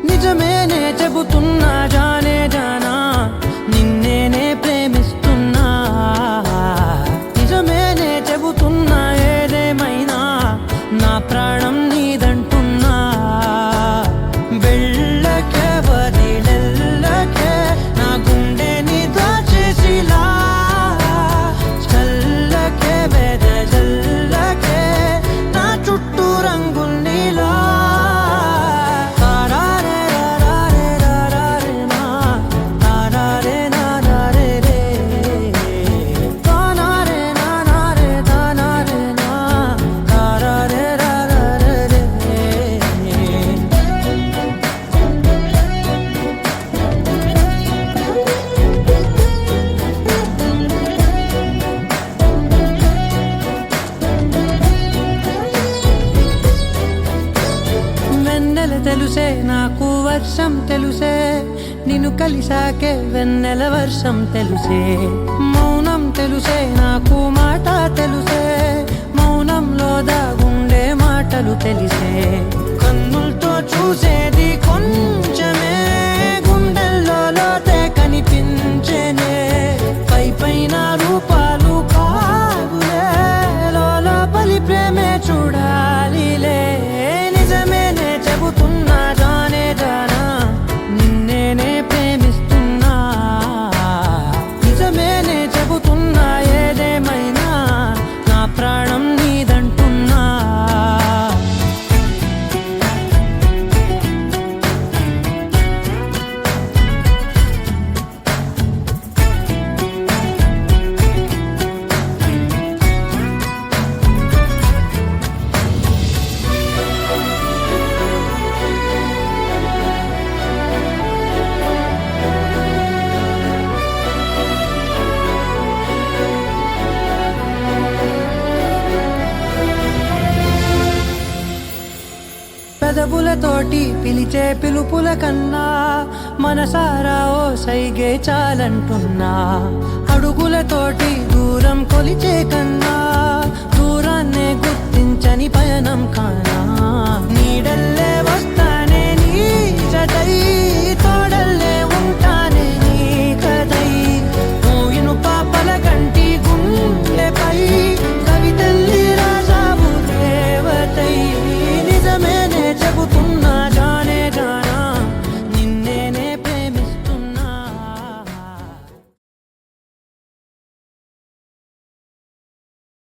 నిజమేనే చెబుతున్నా జానే జానా నిన్నేనే ప్రేమిస్తున్నా నిజమేనే చెబుతున్నా ఏదేమైనా నా ప్రాణం నీదంటున్నా వెళ్ళకే వదిలెల్లకే నా గుండెని దాచేసిలా చల్లకే వెదజల్లకే నా చుట్టూ రంగుల్నిలా తెలుసే నాకు వర్షం తెలుసే నిన్ను కలిసాకే వెన్నెల వర్షం తెలుసే మౌనం తెలుసే నాకు మాట తెలుసే మౌనంలో దాగుండే మాటలు తెలిసే కన్నులతో చూసేది కొంచెమే గుండెల్లో లోతే కనిపించేనే పై పైన రూపాలు కాదులే లోపలి ప్రేమే చూడాలిలే నిజమేనే చెబుతున్నా జానే జానా నిన్నేనే ప్రేమిస్తున్నా నిజమేనే చెబుతున్నా ఏదేమైనా నా ప్రాణం నీదంటున్నా పెదవులతోటి పిలిచే పిలుపుల కన్నా మనసారా ఓ సైగే చాలంటున్నా అడుగులతోటి దూరం కొలిచే కన్నా